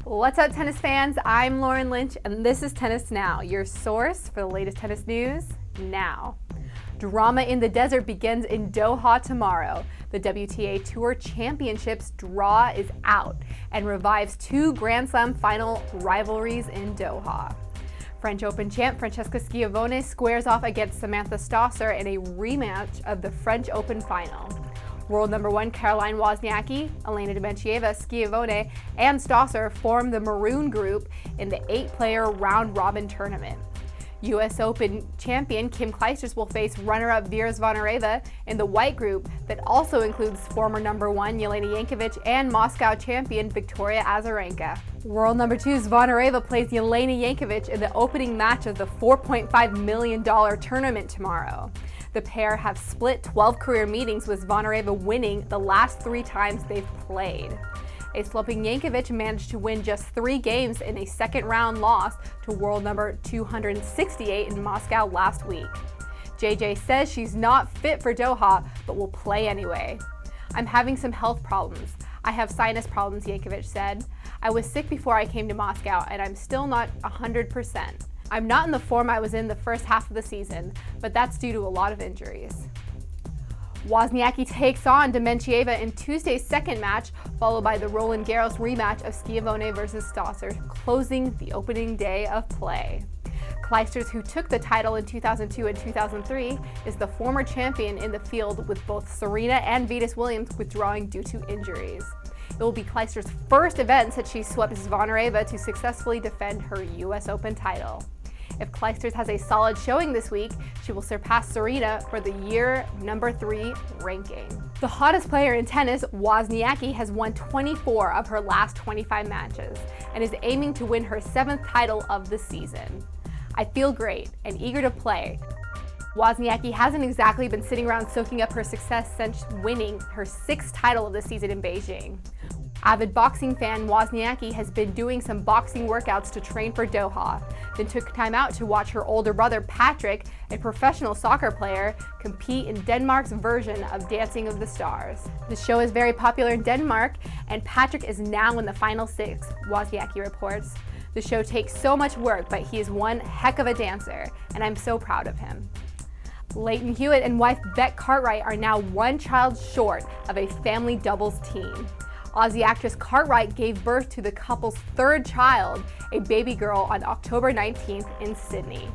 What's up, tennis fans? I'm Lauren Lynch, and this is Tennis Now, your source for the latest tennis news now. Drama in the desert begins in Doha tomorrow. The WTA Tour Championships draw is out and revives two Grand Slam final rivalries in Doha. French Open champ Francesca Schiavone squares off against Samantha Stosur in a rematch of the French Open final. World number one Caroline Wozniacki, Elena Dementieva, Schiavone, and Stosur form the Maroon Group in the 8-player round-robin tournament. U.S. Open champion Kim Clijsters will face runner-up Vera Zvonareva in the white group that also includes former number one Jelena Jankovic and Moscow champion Victoria Azarenka. World number two Zvonareva plays Jelena Jankovic in the opening match of the $4.5 million tournament tomorrow. The pair have split 12 career meetings, with Zvonareva winning the last 3 times they've played. A slumping Jankovic managed to win just 3 games in a second-round loss to world number 268 in Moscow last week. JJ says she's not fit for Doha, but will play anyway. "I'm having some health problems. I have sinus problems," Jankovic said. "I was sick before I came to Moscow, and I'm still not 100%. I'm not in the form I was in the first half of the season, but that's due to a lot of injuries." Wozniacki takes on Dementieva in Tuesday's second match, followed by the Roland Garros rematch of Schiavone versus Stosur, closing the opening day of play. Clijsters, who took the title in 2002 and 2003, is the former champion in the field, with both Serena and Venus Williams withdrawing due to injuries. It will be Clijsters' first event since she swept Zvonareva to successfully defend her U.S. Open title. If Clijsters has a solid showing this week, she will surpass Serena for the year number 3 ranking. The hottest player in tennis, Wozniacki, has won 24 of her last 25 matches and is aiming to win her 7th title of the season. "I feel great and eager to play." Wozniacki hasn't exactly been sitting around soaking up her success since winning her 6th title of the season in Beijing. Avid boxing fan Wozniacki has been doing some boxing workouts to train for Doha, then took time out to watch her older brother Patrick, a professional soccer player, compete in Denmark's version of Dancing of the Stars. The show is very popular in Denmark, and Patrick is now in the final 6, Wozniacki reports. "The show takes so much work, but he is one heck of a dancer, and I'm so proud of him." Lleyton Hewitt and wife Bec Cartwright are now one child short of a family doubles team. Aussie actress Cartwright gave birth to the couple's 3rd child, a baby girl, on October 19th in Sydney.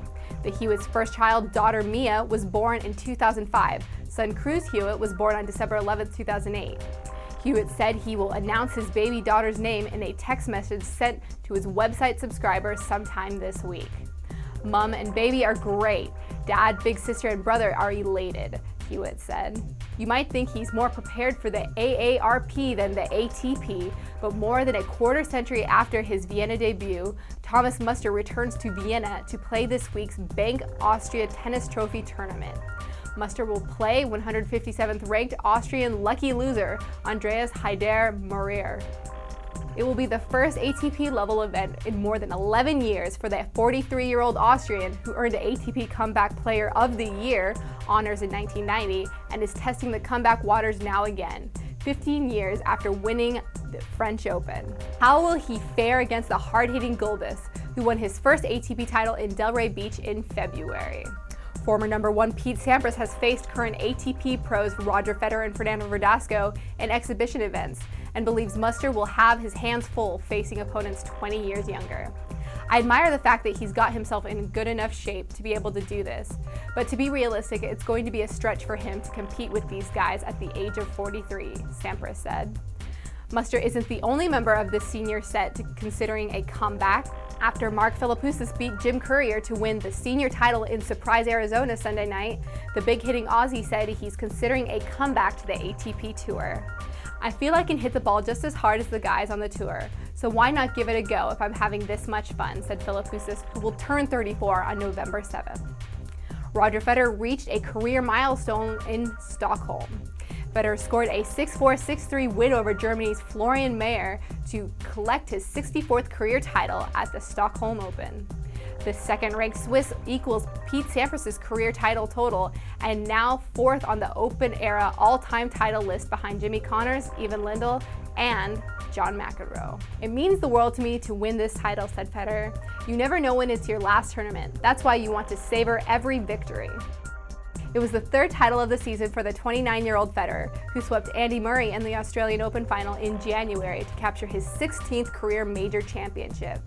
The Hewitt's first child, daughter Mia, was born in 2005. Son Cruz Hewitt was born on December 11, 2008. Hewitt said he will announce his baby daughter's name in a text message sent to his website subscribers sometime this week. "Mom and baby are great. Dad, big sister, and brother are elated," Hewitt said. "You might think he's more prepared for the AARP than the ATP, but more than a quarter century after his Vienna debut, Thomas Muster returns to Vienna to play this week's Bank Austria Tennis Trophy tournament. Muster will play 157th ranked Austrian lucky loser Andreas Heider Morer. It will be the first ATP level event in more than 11 years for the 43-year-old Austrian, who earned the ATP Comeback Player of the Year honors in 1990 and is testing the comeback waters now again, 15 years after winning the French Open. How will he fare against the hard-hitting Gulbis, who won his first ATP title in Delray Beach in February? Former number one Pete Sampras has faced current ATP pros Roger Federer and Fernando Verdasco in exhibition events, and believes Muster will have his hands full facing opponents 20 years younger. "I admire the fact that he's got himself in good enough shape to be able to do this, but to be realistic, it's going to be a stretch for him to compete with these guys at the age of 43, Sampras said. Muster isn't the only member of this senior set considering a comeback. After Mark Philippoussis beat Jim Courier to win the senior title in Surprise, Arizona Sunday night, the big-hitting Aussie said he's considering a comeback to the ATP Tour. "I feel I can hit the ball just as hard as the guys on the tour, so why not give it a go if I'm having this much fun," said Philippoussis, who will turn 34 on November 7th. Roger Federer reached a career milestone in Stockholm. Federer scored a 6-4, 6-3 win over Germany's Florian Mayer to collect his 64th career title at the Stockholm Open. The second-ranked Swiss equals Pete Sampras' career title total and now 4th on the Open-era all-time title list behind Jimmy Connors, Ivan Lendl, and John McEnroe. "It means the world to me to win this title," said Federer. "You never know when it's your last tournament. That's why you want to savor every victory." It was the 3rd title of the season for the 29-year-old Federer, who swept Andy Murray in the Australian Open final in January to capture his 16th career major championship.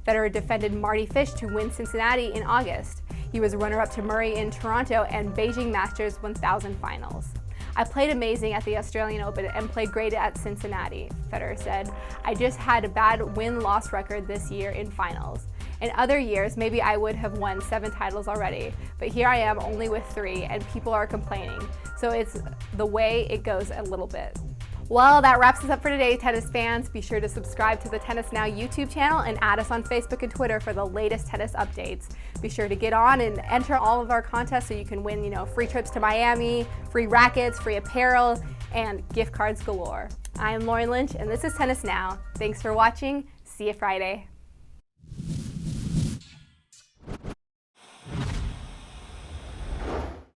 Federer defended Marty Fish to win Cincinnati in August. He was runner-up to Murray in Toronto and Beijing Masters 1000 finals. "I played amazing at the Australian Open and played great at Cincinnati," Federer said. "I just had a bad win-loss record this year in finals. In other years, maybe I would have won 7 titles already, but here I am only with 3 and people are complaining. So it's the way it goes a little bit." Well, that wraps us up for today, tennis fans. Be sure to subscribe to the Tennis Now YouTube channel and add us on Facebook and Twitter for the latest tennis updates. Be sure to get on and enter all of our contests so you can win, free trips to Miami, free rackets, free apparel, and gift cards galore. I am Lauren Lynch, and this is Tennis Now. Thanks for watching. See you Friday.